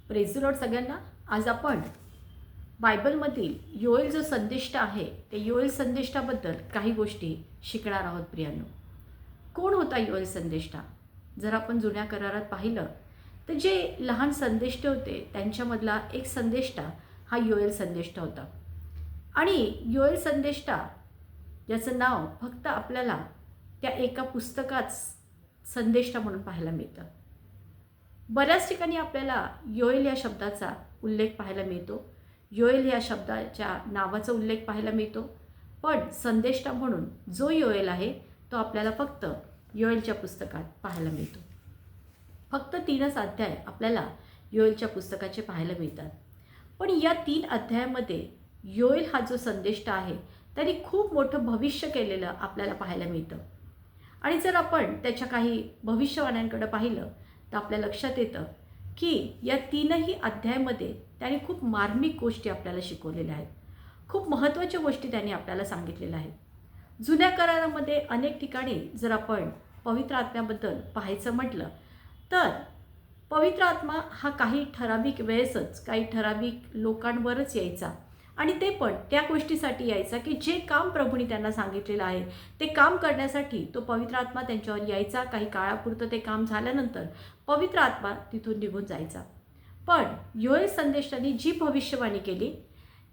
Praise the Lord सगळ्यांना. आज आपण बायबलमधील योएल जो संदेष्टा आहे ते योएल संदेष्टाबद्दल काही गोष्टी शिकणार आहोत प्रियांनो. कोण होता योएल संदेष्टा? जर आपण जुन्या करारात पाहिलं तर जे लहान संदेष्टे होते त्यांच्यामधला एक संदेष्टा हा योएल संदेष्टा होता. आणि योएल संदेष्टा याचं नाव फक्त आपल्याला त्या एका पुस्तकात संदेष्टा म्हणून पाहायला मिळतं. बऱ्याच ठिकाणी आपल्याला योएल या शब्दाचा उल्लेख पाहायला मिळतो, योएल या शब्दाच्या नावाचा उल्लेख पाहायला मिळतो, पण संदेष्टा म्हणून जो योएल आहे तो आपल्याला फक्त योएलच्या पुस्तकात पाहायला मिळतो. फक्त 3च अध्याय आपल्याला योएलच्या पुस्तकाचे पाहायला मिळतात. पण या 3 अध्यायामध्ये योएल हा जो संदेष्टा आहे त्यांनी खूप मोठं भविष्य केलेलं आपल्याला पाहायला मिळतं. आणि जर आपण त्याच्या काही भविष्यवाण्यांकडे पाहिलं तर आपल्या लक्षात येतं की या 3ही अध्यायामध्ये त्यांनी खूप मार्मिक गोष्टी आपल्याला शिकवलेल्या आहेत. खूप महत्त्वाच्या गोष्टी त्यांनी आपल्याला सांगितलेल्या आहेत. जुन्या करारामध्ये अनेक ठिकाणी जर आपण पवित्र आत्म्याबद्दल पाहायचं म्हटलं तर पवित्र आत्मा हा काही ठराविक वेळेसच काही ठराविक लोकांवरच यायचा आणि ते पण त्या गोष्टीसाठी यायचा की जे काम प्रभूने त्यांना सांगितलेलं आहे ते काम करण्यासाठी तो पवित्र आत्मा त्यांच्यावर यायचा. काही काळापुरतं ते काम झाल्यानंतर पवित्र आत्मा तिथून निघून जायचा. पण योएल संदेष्टाने जी भविष्यवाणी केली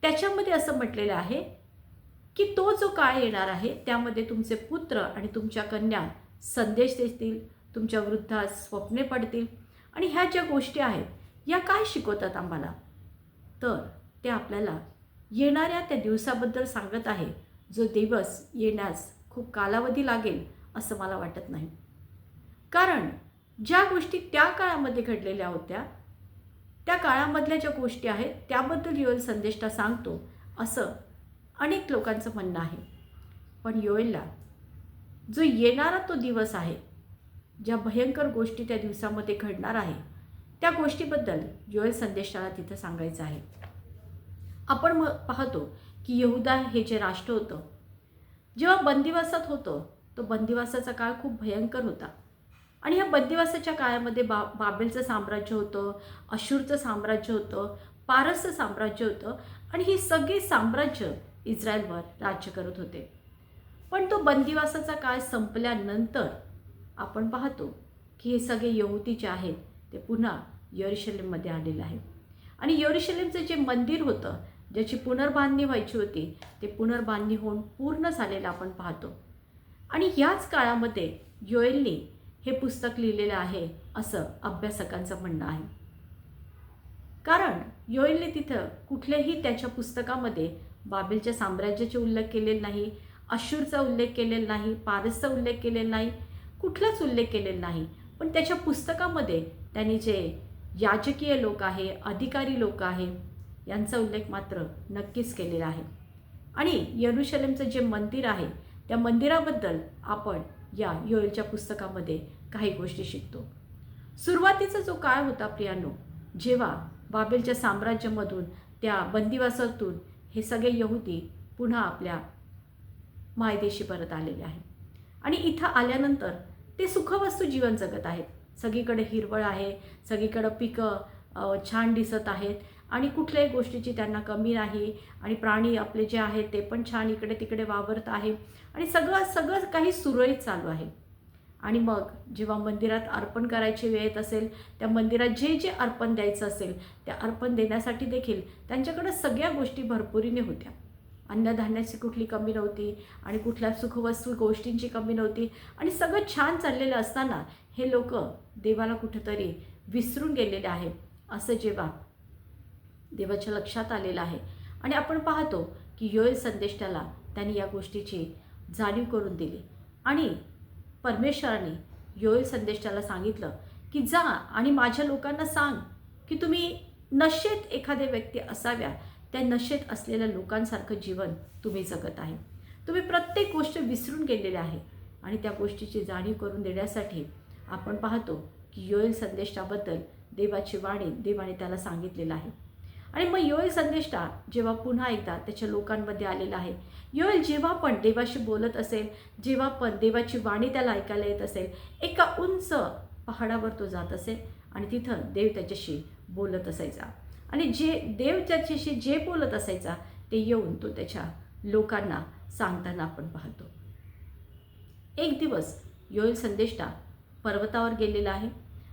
त्याच्यामध्ये असं म्हटलेलं आहे की तो जो काळ येणार आहे त्यामध्ये तुमचे पुत्र आणि तुमच्या कन्या संदेश देतील, तुमच्या वृद्धास स्वप्ने पडतील. आणि ह्या ज्या गोष्टी आहेत या काय शिकवतात आम्हाला? तर ते आपल्याला येणाऱ्या त्या दिवसाबद्दल सांगत आहे जो दिवस येण्यास खूप कालावधी लागेल असं मला वाटत नाही. कारण ज्या गोष्टी त्या काळामध्ये घडलेल्या होत्या त्या काळामधल्या ज्या गोष्टी आहेत त्याबद्दल योएल संदेष्टा सांगतो असं अनेक लोकांचं म्हणणं आहे. पण योएलला जो येणारा तो दिवस आहे, ज्या भयंकर गोष्टी त्या दिवसामध्ये घडणार आहे त्या गोष्टीबद्दल योएल संदेष्टाला तिथं सांगायचं आहे. आपण पाहतो की यहुदा हे जे राष्ट्र होतं जेव्हा बंदिवासात होतं तो बंदिवासाचा काळ खूप भयंकर होता. आणि ह्या बंदिवासाच्या काळामध्ये बाबेलचं साम्राज्य होतं, अशूरचं साम्राज्य होतं, पारसचं साम्राज्य होतं आणि ही सगळी साम्राज्य इस्रायलवर राज्य करत होते. पण तो बंदिवासाचा काळ संपल्यानंतर आपण पाहतो की हे सगळे यहुदी जे आहेत ते पुन्हा यरूशलेममध्ये आलेले आहेत. आणि यरूशलेमचं जे मंदिर होतं ज्याची पुनर्बांधणी व्हायची होती ते पुनर्बांधणी होऊन पूर्ण झालेलं आपण पाहतो. आणि याच काळामध्ये योएलने हे पुस्तक लिहिलेलं आहे असं अभ्यासकांचं म्हणणं आहे. कारण योएलने तिथं कुठल्याही त्याच्या पुस्तकामध्ये बाबेलच्या साम्राज्याचे उल्लेख केलेला नाही, अशूरचा उल्लेख केलेला नाही, पारसचा उल्लेख केलेला नाही, कुठलाच उल्लेख केलेला नाही. पण त्याच्या पुस्तकामध्ये त्यांनी जे याजकीय लोक आहे, अधिकारी लोक आहे यांचा उल्लेख मात्र नक्कीच केलेला आहे. आणि यरूशलेमचं जे मंदिर आहे त्या मंदिराबद्दल आपण या योएलच्या पुस्तकामध्ये काही गोष्टी शिकतो. सुरुवातीचा जो काळ होता प्रियांनो, जेव्हा बाबेलच्या साम्राज्यामधून त्या बंदिवासातून हे सगळे यहुदी पुन्हा आपल्या मायदेशी परत आलेले आहेत. आणि इथं आल्यानंतर ते सुखवस्तू जीवन जगत आहेत. सगळीकडे हिरवळ आहे, सगळीकडं पिकं छान दिसत आहेत आणि कुठल्याही गोष्टीची त्यांना कमी नाही. आणि प्राणी आपले जे आहेत ते पण छान इकडे तिकडे वावरत आहे आणि सगळं काही सुरळीत चालू आहे. आणि मग जेव्हा मंदिरात अर्पण करायची वेळ येत असेल त्या मंदिरात जे जे अर्पण द्यायचं असेल त्या अर्पण देण्यासाठी देखील त्यांच्याकडे सगळ्या गोष्टी भरपुरीने होत्या. अन्नधान्याची कुठली कमी नव्हती आणि कुठल्या सुखवस्तू गोष्टींची कमी नव्हती. आणि सगळं छान चाललेलं असताना हे लोक देवाला कुठेतरी विसरून गेलेले आहेत असं जेव्हा देवाच्या लक्षात आलेलं आहे. आणि आपण पाहतो की योएल संदेष्टाला त्यांनी या गोष्टीची जाणीव करून दिली. आणि परमेश्वराने योएल संदेष्टाला सांगितलं की जा आणि माझ्या लोकांना सांग की तुम्ही नशेत एखाद्या व्यक्ती असाव्या, त्या नशेत असलेल्या लोकांसारखं जीवन तुम्ही जगत आहे. तुम्ही प्रत्येक गोष्ट विसरून गेलेले आहे. आणि त्या गोष्टीची जाणीव करून देण्यासाठी आपण पाहतो की योएल संदेष्टाबद्दल देवाची वाणी देवाने त्याला सांगितलेलं आहे. आणि मग योएल संदेष्टा जेव्हा पुन्हा एकदा त्याच्या लोकांमध्ये आलेला आहे, योएल जेव्हा पण देवाशी बोलत असेल, जेव्हा पण देवाची वाणी त्याला ऐकायला येत असेल, एका उंच पहाडावर तो जात असेल आणि तिथं देव त्याच्याशी बोलत असायचा आणि जे देव त्याच्याशी जे बोलत असायचा ते येऊन तो त्याच्या लोकांना सांगताना आपण पाहतो. एक दिवस योएल संदेष्टा पर्वतावर गेलेला आहे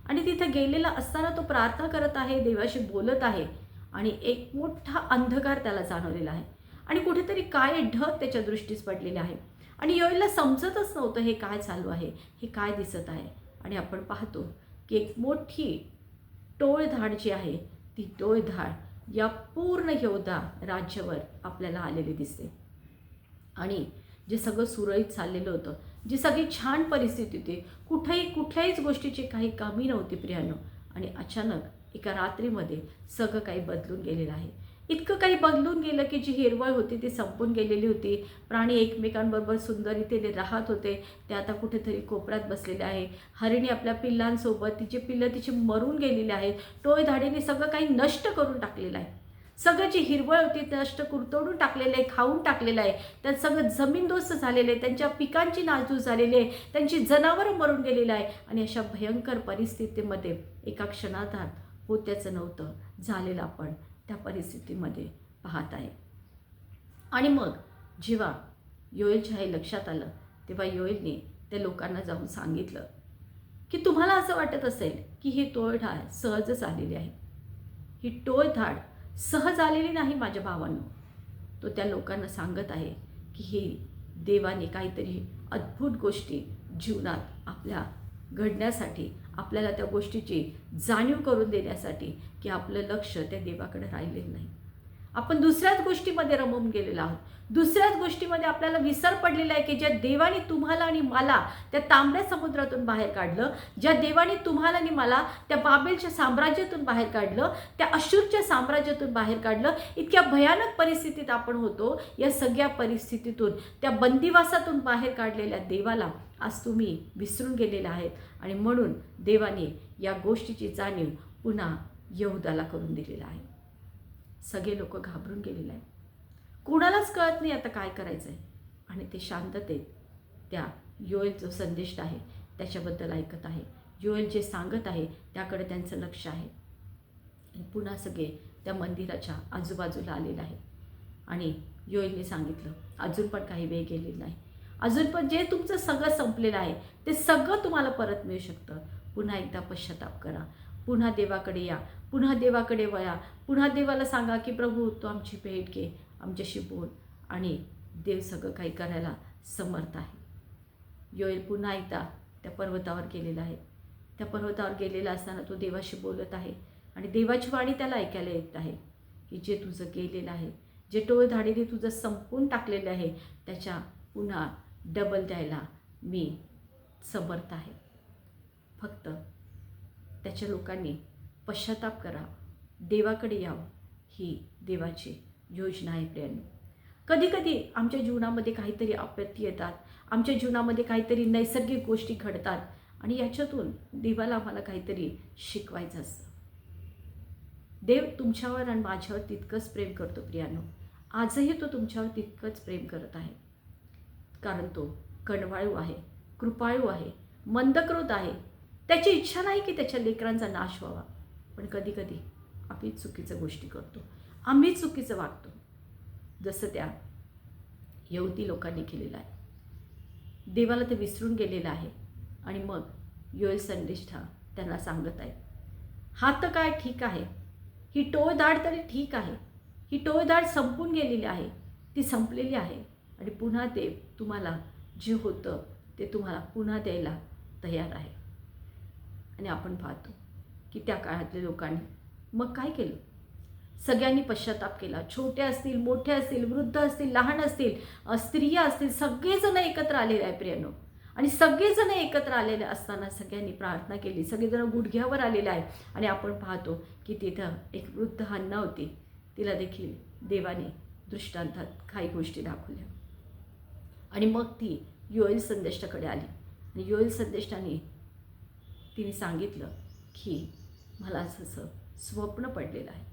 आणि तिथे गेलेला असताना तो प्रार्थना करत आहे, देवाशी बोलत आहे आणि एक मोठा अंधकार त्याला जाणवलेला आहे आणि कुठेतरी काळे ढग त्याच्या दृष्टीस पडलेले आहे आणि योएलला समजतच नव्हतं हे काय चालू आहे, हे काय दिसत आहे. आणि आपण पाहतो की एक मोठी टोळधाड जी आहे ती टोळधाड या पूर्ण यहूदा राज्यावर आपल्याला आलेली दिसते आणि जे सगळं सुरळीत चाललेलं होतं, जी सगळी छान परिस्थिती होती, कुठल्याहीच गोष्टीची काही कमी नव्हती प्रियांनो. आणि अचानक एका रात्रीमध्ये सगळं काही बदलून गेलेलं आहे. इतकं काही बदलून गेलं की जी हिरवळ होती ती संपून गेलेली होती. प्राणी एकमेकांबरोबर सुंदर इथे राहत होते, ते आता कुठेतरी कोपऱ्यात बसलेले आहे. हरिणी आपल्या पिल्लांसोबत, तिचे पिल्लं तिची मरून गेलेली आहेत. टोळधाडीने सगळं काही नष्ट करून टाकलेलं आहे. सगळं जी हिरवळ होती ते नष्ट तोडून टाकलेलं आहे, खाऊन टाकलेलं आहे. त्यात सगळं जमीनदोस्त झालेलं आहे, त्यांच्या पिकांची नासधूस झालेली आहे, त्यांची जनावरं मरून गेलेलं आहे. आणि अशा भयंकर परिस्थितीमध्ये एका क्षणार्धात होत्याचं नव्हतं झालेलं आपण त्या परिस्थितीमध्ये पाहत आहे. आणि मग जेव्हा योएलच्या हे लक्षात आलं तेव्हा योएलने त्या लोकांना जाऊन सांगितलं की तुम्हाला असं वाटत असेल की ही टोळधाड सहजच आलेली आहे. ही टोळधाड सहज आलेली नाही माझ्या भावांनो. तो त्या लोकांना सांगत आहे की ही देवाने काहीतरी अद्भुत गोष्टी जीवनात आपल्या घडण्यासाठी, आपल्याला त्या गोष्टीची जाणीव करून देण्यासाठी की आपलं लक्ष त्या देवाकडे राहिलेलं नाही. आपण दुसऱ्याच गोष्टीमध्ये रमून गेलेलो आहोत. दुसऱ्याच गोष्टीमध्ये आपल्याला विसर पडलेला आहे की ज्या देवाने तुम्हाला आणि मला त्या तांबड्या समुद्रातून बाहेर काढलं, ज्या देवाने तुम्हाला आणि मला त्या बाबेलच्या साम्राज्यातून बाहेर काढलं, त्या अशूरच्या साम्राज्यातून बाहेर काढलं, इतक्या भयानक परिस्थितीत आपण होतो. या सगळ्या परिस्थितीतून, त्या बंदिवासातून बाहेर काढलेल्या देवाला आज तुम्ही विसरून गेलेला आहेत. आणि म्हणून देवाने या गोष्टीची जाणीव पुन्हा यहूदाला करून दिलेला आहे. सगळे लोक घाबरून गेलेले आहेत. कुणालाच कळत नाही आता काय करायचं आहे. आणि ते शांततेत त्या योएल जो संदेश आहे त्याच्याबद्दल ऐकत आहे. योएल जे सांगत आहे त्याकडे त्यांचं लक्ष आहे. आणि पुन्हा सगळे त्या मंदिराच्या आजूबाजूला आलेलं आहे. आणि योएलने सांगितलं अजून पण काही वेळ गेलेला नाही, अजून पण जे तुमचं सगळं संपलेलं आहे ते सगळं तुम्हाला परत मिळू शकतं. पुन्हा एकदा पश्चाताप करा, पुन्हा देवाकडे या, पुन्हा देवाकडे वळा, पुन्हा देवाला सांगा की प्रभू तू आमची भेट घे, आमच्याशी बोल. आणि देव सगळं काही करायला समर्थ आहे. योएल पुन्हा एकदा त्या पर्वतावर गेलेला आहे. त्या पर्वतावर गेलेला असताना तो देवाशी बोलत आहे आणि देवाची वाणी त्याला ऐकायला येत आहे की जे तुझं गेलेलं आहे, जे टोळधाडीने तुझं संपून टाकलेलं आहे, त्याच्या पुन्हा डबल द्यायला मी समर्थ आहे. फक्त त्याच्या लोकांनी पश्चाताप करा, देवाकडे यावं, ही देवाची योजना आहे प्रियांनो. कधीकधी आमच्या जीवनामध्ये काहीतरी आपत्ती येतात, आमच्या जीवनामध्ये काहीतरी नैसर्गिक गोष्टी घडतात आणि याच्यातून देवाला आम्हाला काहीतरी शिकवायचं असतं. देव तुमच्यावर आणि माझ्यावर तितकंच प्रेम करतो प्रियांनो. आजही तो तुमच्यावर तितकंच प्रेम करत आहे. कारण तो कणवाळू आहे, कृपाळू आहे, मंदक्रोध आहे. त्याची इच्छा नाही की त्याच्या लेकरांचा नाश व्हावा. पण कधीकधी आम्ही चुकीच्या गोष्टी करतो, आम्ही चुकीचं वागतो, जसं त्या यहुदी लोकांनी केलेलं आहे. देवाला ते विसरून गेलेलं आहे. आणि मग योएल संदेष्टा त्यांना सांगत आहे, हा तर काय ठीक आहे, ही टोळधाड तरी ठीक आहे, ही टोळधाड संपून गेलेली आहे, ती संपलेली आहे. आणि पुन्हा देव तुम्हाला जे होतं ते तुम्हाला पुन्हा द्यायला तयार आहे. आणि आपण पाहतो की त्या काळातल्या लोकांनी मग काय केलं? सगळ्यांनी पश्चाताप केला. छोटे असतील, मोठे असतील, वृद्ध असतील, लहान असतील, स्त्रिया असतील, सगळेजण एकत्र आलेले आहे प्रियांनो. आणि सगळेजण एकत्र आलेले असताना सगळ्यांनी प्रार्थना केली, सगळेजण गुडघ्यावर आलेले आहे. आणि आपण पाहतो की तिथं एक वृद्ध हन्ना होती, तिला देखील देवाने दृष्टांतात काही गोष्टी दाखवल्या. आणि मग ती योएल संदेष्टाकडे आली आणि योएल संदेष्टाने तिने सांगितलं की मला असं स्वप्न पडलेलं आहे.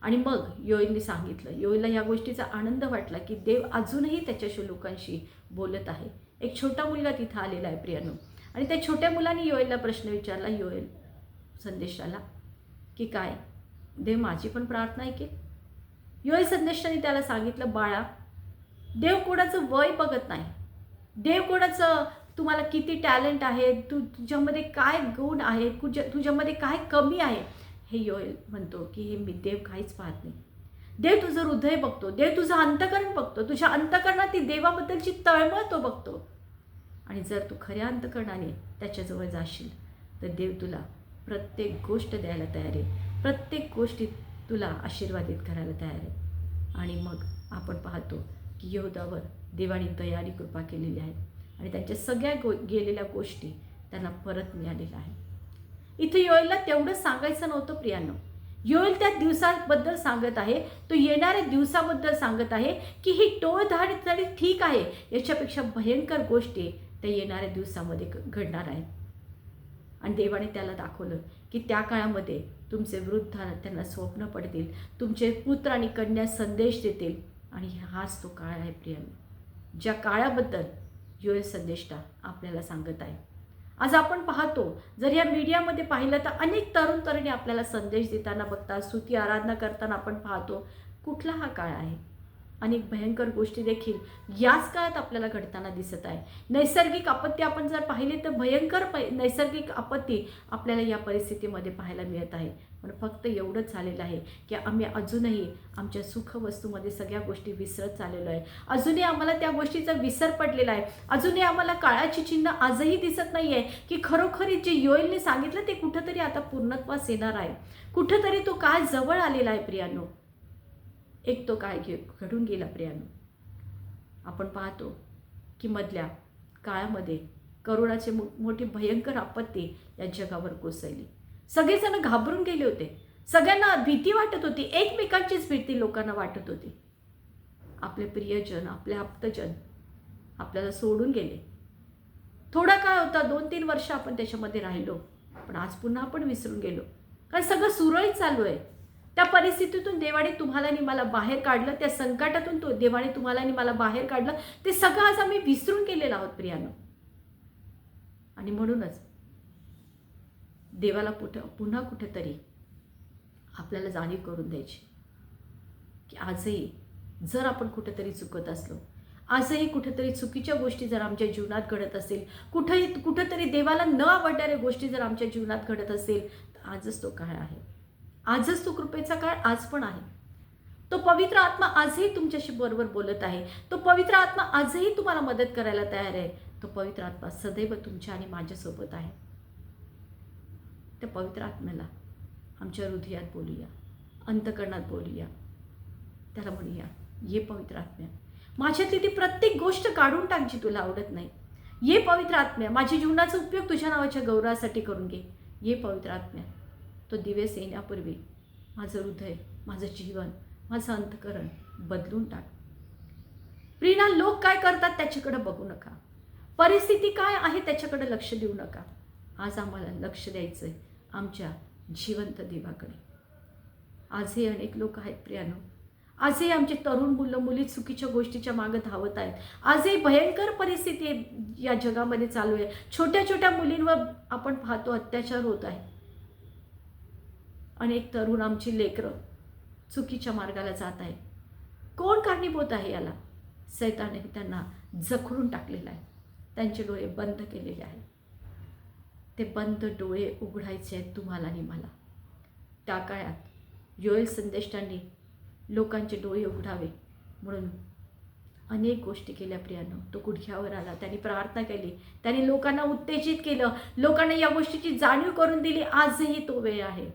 आणि मग योएलने सांगितलं, योएलला या गोष्टीचा आनंद वाटला की देव अजूनही त्याच्याशी लोकांशी बोलत आहे. एक छोटा मुलगा तिथं आलेला आहे प्रियांनो. आणि त्या छोट्या मुलाने योएलला प्रश्न विचारला, योएल संदेशाला, की काय देव माझी पण प्रार्थना ऐकेल. योएल संदेष्टाने त्याला सांगितलं, बाळा, देव कोणाचं वय बघत नाही. देव कोणाचं तुम्हाला किती टॅलेंट आहे, तुझ्यामध्ये काय गुण आहे, तुझ्यामध्ये काय कमी आहे, हे योएल म्हणतो की हे मी देव काहीच पाहत नाही. देव तुझं हृदय बघतो, देव तुझं अंतःकरण बघतो, तुझ्या अंतःकरणातील देवाबद्दलची तळमळ तो बघतो. आणि जर तू खऱ्या अंतःकरणाने त्याच्याजवळ जाशील तर देव तुला प्रत्येक गोष्ट द्यायला तयार आहे, प्रत्येक गोष्टीत तुला आशीर्वादित करायला तयार आहे. आणि मग आपण पाहतो की यहोदावर देवाने दया आणि कृपा केलेली आहे आणि त्यांच्या सगळ्या गेलेल्या गोष्टी त्यांना परत मिळालेल्या आहे. इथे योएलला तेवढंच सांगायचं नव्हतं प्रियांनो. योएल त्या दिवसाबद्दल सांगत आहे, तो येणाऱ्या दिवसाबद्दल सांगत आहे की ही टोळधाड तरी ठीक आहे, याच्यापेक्षा भयंकर गोष्टी त्या येणाऱ्या दिवसामध्ये घडणार आहेत. आणि देवाने त्याला दाखवलं की त्या काळामध्ये तुमचे वृद्ध त्यांना स्वप्न पडतील, तुमचे पुत्र आणि कन्या संदेश देतील. आणि हाच तो काळ आहे प्रियांनो, ज्या काळाबद्दल योएल संदेष्टा आपल्याला सांगत आहे. आज आपण पाहतो, जर या मीडियामध्ये पाहिलं तर अनेक तरुण तरुणी आपल्याला संदेश देताना बघतात, स्तुती आराधना करताना आपण पाहतो. कुठला हा काळ आहे? अनेक भयंकर गोष्टी देखील याच काळात आपल्याला घडताना दिसत आहे. नैसर्गिक आपत्ती आपण जर पाहिले तर भयंकर नैसर्गिक आपत्ती आपल्याला या परिस्थितीमध्ये पाहायला मिळत आहे. पण फक्त एवढंच झालेलं आहे की आम्ही अजूनही आमच्या सुखवस्तूमध्ये सगळ्या गोष्टी विसरत चाललेलो आहे. अजूनही आम्हाला त्या गोष्टीचा विसर पडलेला आहे. अजूनही आम्हाला काळाची चिन्ह आजही दिसत नाही आहे की खरोखरी जे योएलने सांगितलं ते कुठंतरी आता पूर्णत्वास येणार आहे. कुठंतरी तो काळ जवळ आलेला आहे प्रियांनो. एक तो काळ घडून गेला प्रियांनो. आपण पाहतो की मधल्या काळामध्ये करोनाची मोठी भयंकर आपत्ती या जगावर कोसळली. सगळेजण घाबरून गेले होते, सगळ्यांना भीती वाटत होती, एकमेकांचीच भीती लोकांना वाटत होती. आपले प्रियजन, आपले आप्तजन आपल्याला सोडून गेले. थोडा काळ होता, 2-3 वर्ष आपण त्याच्यामध्ये राहिलो, पण आज पुन्हा आपण विसरून गेलो. कारण सगळं सुरळीत चालू आहे. त्या परिस्थितीतून देवाने तुम्हाला आणि मला बाहेर काढलं, त्या संकटातून देवाने तुम्हाला आणि मला बाहेर काढलं. ते सगळं आज आम्ही विसरून गेलेलो आहोत प्रियांनो. आणि म्हणूनच देवाला पुन्हा कुठेतरी आपल्याला जाणीव करून द्यायची की आजही जर आपण कुठेतरी चुकत असलो, आजही कुठेतरी चुकीच्या गोष्टी जर आमच्या जीवनात घडत असेल, कुठेतरी देवाला न आवडणाऱ्या गोष्टी जर आमच्या जीवनात घडत असेल, तर आजच तो काळ आहे. आजच तो कृपेचा काळ आज पण आहे. तो पवित्र आत्मा आजही तुमच्याशी बरोबर बोलत आहे. तो पवित्र आत्मा आजही तुम्हाला मदत करायला तयार आहे. तो पवित्र आत्मा सदैव तुमच्या आणि माझ्यासोबत आहे. त्या पवित्र आत्म्याला आमच्या हृदयात बोलूया, अंतःकरणात बोलूया. त्याला म्हणूया, ये पवित्र आत्म्या, माझ्यातली ती प्रत्येक गोष्ट काढून टाक जी तुला आवडत नाही. ये पवित्र आत्म्या, माझ्या जीवनाचा उपयोग तुझ्या नावाच्या गौरवासाठी करून घे. ये पवित्र आत्म्या, तो दिवस येण्यापूर्वी माझं हृदय, माझं जीवन, माझं अंतःकरण बदलून टाक. प्रिया, लोक काय करतात त्याच्याकडे बघू नका, परिस्थिती काय आहे त्याच्याकडे लक्ष देऊ नका. आज आम्हाला लक्ष द्यायचं आहे आमच्या जिवंत देवाकडे. आजही अनेक लोक आहेत प्रियानो, आजही आमचे तरुण मुलं मुली चुकीच्या गोष्टीच्या मागे धावत आहेत. आजही भयंकर परिस्थिती या जगामध्ये चालू आहे. छोट्या छोट्या मुलींवर आपण पाहतो अत्याचार होत आहे. अनेक तरुण आमची लेकरं चुकीच्या मार्गाला जात आहे. कोण कारणीभूत आहे याला? सैताने त्यांना जखडून टाकलेलं आहे, त्यांचे डोळे बंद केलेले आहेत. ते बंद डोळे उघडायचे आहेत तुम्हाला आणि मला. त्या काळात योएल संदेष्टांनी लोकांचे डोळे उघडावे म्हणून अनेक गोष्टी केल्या प्रियांनो. तो गुडघ्यावर आला, त्यांनी प्रार्थना केली, त्यांनी लोकांना उत्तेजित केलं, लोकांना या गोष्टीची जाणीव करून दिली. आजही तो वेळ आहे.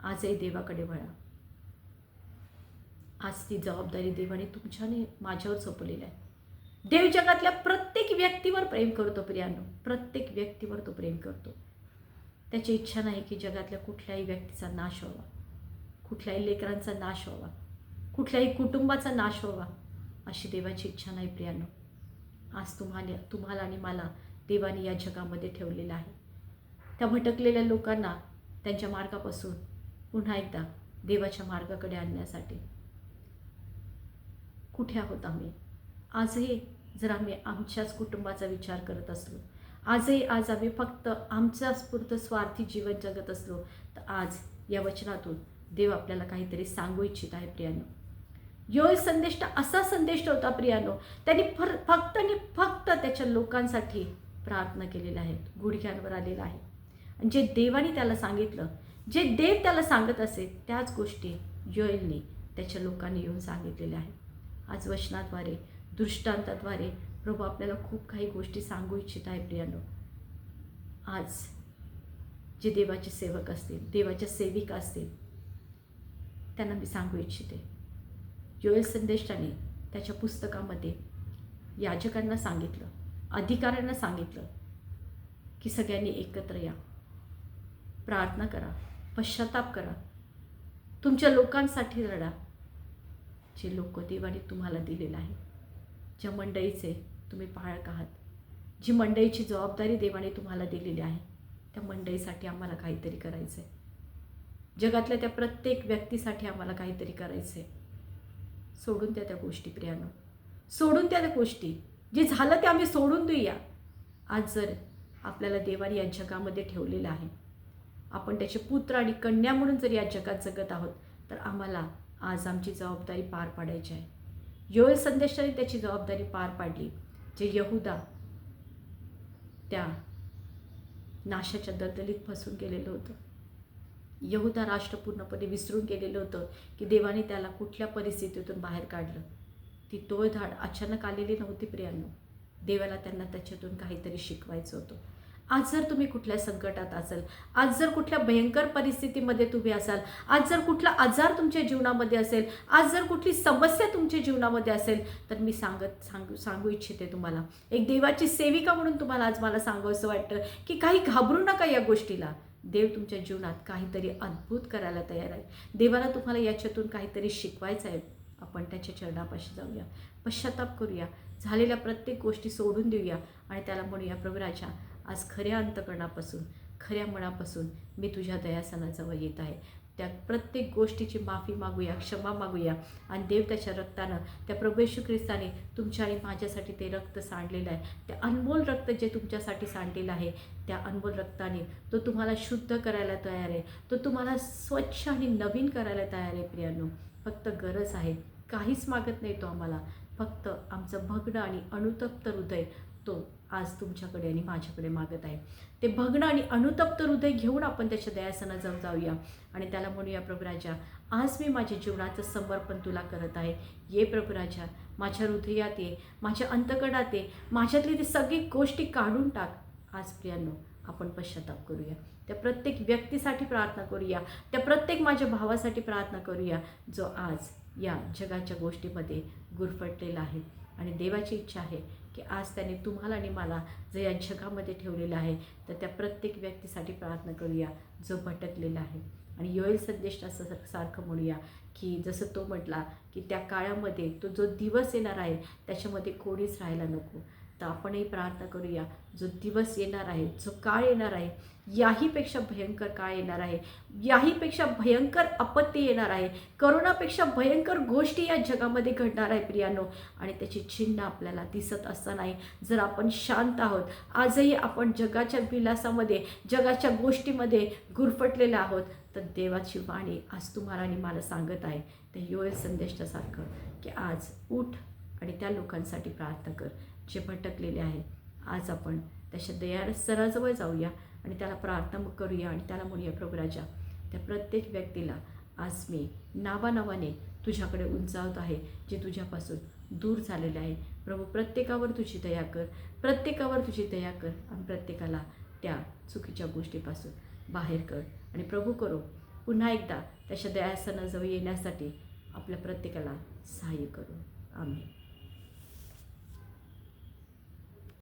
आजही देवाकडे वळा. आज ती जबाबदारी देवाने तुमच्याने माझ्यावर सोपवलेली आहे. देव जगातल्या प्रत्येक व्यक्तीवर प्रेम करतो प्रियांनो, प्रत्येक व्यक्तीवर तो प्रेम करतो. त्याची इच्छा नाही की जगातल्या कुठल्याही व्यक्तीचा नाश व्हावा, कुठल्याही लेकरांचा नाश व्हावा, कुठल्याही कुटुंबाचा नाश व्हावा, अशी देवाची इच्छा नाही प्रियांनो. आज तुम्हाला आणि मला देवाने या जगामध्ये ठेवलेलं आहे. त्या भटकलेल्या लोकांना त्यांच्या मार्गापासून पुन्हा एकदा देवाच्या मार्गाकडे आणण्यासाठी. कुठे आहोत आम्ही? आजही जर आम्ही आमच्याच कुटुंबाचा विचार करत असलो, आज आम्ही फक्त आमच्याच पुरतं स्वार्थी जीवन जगत असलो, तर आज या वचनातून देव आपल्याला काहीतरी सांगू इच्छित आहे प्रियानो. योएल संदेष्ट असा संदेष्ट होता प्रियानो, त्यांनी फक्त आणि फक्त त्याच्या लोकांसाठी प्रार्थना केलेल्या आहेत, गुडघ्यांवर आलेला आहे. आणि जे देवाने त्याला सांगितलं, जे देव त्याला सांगत असेल त्याच गोष्टी योएलने त्याच्या लोकांनी येऊन सांगितलेल्या आहेत. आज वचनाद्वारे, दृष्टांताद्वारे प्रभू आपल्याला खूप काही गोष्टी सांगू इच्छित आहे प्रियानो. आज जे देवाचे सेवक असतील, देवाच्या सेविका असतील, त्यांना मी सांगू इच्छिते. योएल संदेष्टाने त्याच्या पुस्तकामध्ये याजकांना सांगितलं, अधिकाऱ्यांना सांगितलं की सगळ्यांनी एकत्र या, प्रार्थना करा, पश्चाताप करा, तुमच्या लोकांसाठी रडा. जे लोक देवाने तुम्हाला दिलेलं आहे, ज्या मंडळीचे तुम्ही पाळक आहात, जी मंडळीची जबाबदारी देवाने तुम्हाला दिलेली आहे, त्या मंडळीसाठी आम्हाला काहीतरी करायचं आहे. जगातल्या त्या प्रत्येक व्यक्तीसाठी आम्हाला काहीतरी करायचं आहे. सोडून द्या त्या गोष्टी प्रियानो, सोडून द्या त्या गोष्टी. जे झालं ते आम्ही सोडून देऊया. आज जर आपल्याला देवाने या जगामध्ये ठेवलेलं आहे, आपण त्याचे पुत्र आणि कन्या म्हणून जर या जगात जगत आहोत, तर आम्हाला आज आमची जबाबदारी पार पाडायची आहे. योएल संदेशाने त्याची जबाबदारी पार पाडली. जे यहूदा त्या नाशाच्या दलदलीत फसून गेलेलं होतं, यहूदा राष्ट्र पूर्णपणे विसरून गेलेलं होतं की देवाने त्याला कुठल्या परिस्थितीतून बाहेर काढलं. ती टोळधाड अचानक आलेली नव्हती प्रियांनो. देवाला त्यांना त्याच्यातून काहीतरी शिकवायचं होतं. आज जर तुम्ही कुठल्या संकटात असाल, आज जर कुठल्या भयंकर परिस्थितीमध्ये तुम्ही असाल, आज जर कुठला आजार तुमच्या जीवनामध्ये असेल, आज जर कुठली समस्या तुमच्या जीवनामध्ये असेल, तर मी सांगू इच्छिते तुम्हाला, एक देवाची सेविका म्हणून तुम्हाला आज मला सांगावंसं वाटतं की काही घाबरू नका या गोष्टीला. देव तुमच्या जीवनात काहीतरी अद्भुत करायला तयार आहे. देवाला तुम्हाला याच्यातून काहीतरी शिकवायचं आहे. आपण त्याच्या चरणापाशी जाऊया, पश्चाताप करूया, झालेल्या प्रत्येक गोष्टी सोडून देऊया आणि त्याला म्हणूया, प्रभू राजा, आज खऱ्या अंतकरणापासून, खऱ्या मनापासून मी तुझ्या दयासनाजवळ येत आहे. त्या प्रत्येक गोष्टीची माफी मागूया, क्षमा मागूया आणि देव त्याच्या रक्तानं, त्या प्रभू येशू ख्रिस्ताने तुमच्या आणि माझ्यासाठी ते रक्त सांडलेलं आहे. ते अनमोल रक्त जे तुमच्यासाठी सांडलेलं आहे, त्या अनमोल रक्ताने तो तुम्हाला शुद्ध करायला तयार आहे. तो तुम्हाला स्वच्छ आणि नवीन करायला तयार आहे प्रियांनो. फक्त गरज आहे, काहीच मागत नाही तो आम्हाला, फक्त आमचं भग्न आणि अनुतप्त हृदय तो आज तुमच्याकडे आणि माझ्याकडे मागत आहे. ते भग्न आणि अनुतप्त हृदय घेऊन आपण त्याच्या दयासनाजवळ जाऊया आणि त्याला म्हणूया, प्रभू राजा, आज मी माझ्या जीवनाचं समर्पण तुला करत आहे. ये प्रभू राजा, माझ्या हृदयात ये, माझ्या अंतकरणात ये, माझ्यातली ती सगळी गोष्टी काढून टाक. आज प्रियांनो आपण पश्चाताप करूया, त्या प्रत्येक व्यक्तीसाठी प्रार्थना करूया, त्या प्रत्येक माझ्या भावासाठी प्रार्थना करूया जो आज या जगाच्या गोष्टीमध्ये गुरफटलेला आहे. आणि देवाची इच्छा आहे की आज त्याने तुम्हाला आणि मला जर या जगामध्ये ठेवलेलं आहे, तर त्या प्रत्येक व्यक्तीसाठी प्रार्थना करूया जो भटकलेला आहे. आणि योएल संदेशाचं सारखं म्हणूया की जसं तो म्हटला की त्या काळामध्ये तो जो दिवस येणार आहे त्याच्यामध्ये कोणीच राहायला नको. तर आपणही प्रार्थना करूया, जो दिवस येणार आहे, जो काळ येणार आहे, याहीपेक्षा भयंकर काळ येणार आहे, याहीपेक्षा भयंकर आपत्ती येणार आहे, करोनापेक्षा भयंकर गोष्टी या जगामध्ये घडणार आहे प्रियानो. आणि त्याची चिन्ह आपल्याला दिसत असतानाही जर आपण शांत आहोत, आजही आपण जगाच्या विलासामध्ये, जगाच्या गोष्टीमध्ये गुरफटलेले आहोत, तर देवाची वाणी आज तुम्हाला आणि मला सांगत आहे ते योएल संदेशासारखं की आज उठ आणि त्या लोकांसाठी प्रार्थना कर जे भटकलेले आहे. आज आपण त्याच्या दयासनाजवळ जाऊया आणि त्याला प्रार्थना करूया आणि त्याला म्हणूया, प्रभू राजा, त्या प्रत्येक व्यक्तीला आज मी नावानावाने तुझ्याकडे उंचावत आहे जे तुझ्यापासून दूर झालेले आहे. प्रभू, प्रत्येकावर तुझी दया कर, प्रत्येकावर तुझी दया कर आणि प्रत्येकाला त्या चुकीच्या गोष्टीपासून बाहेर कर. आणि प्रभू करो पुन्हा एकदा त्याच्या दयासनाजवळ येण्यासाठी आपल्या प्रत्येकाला सहाय्य करू. आमेन.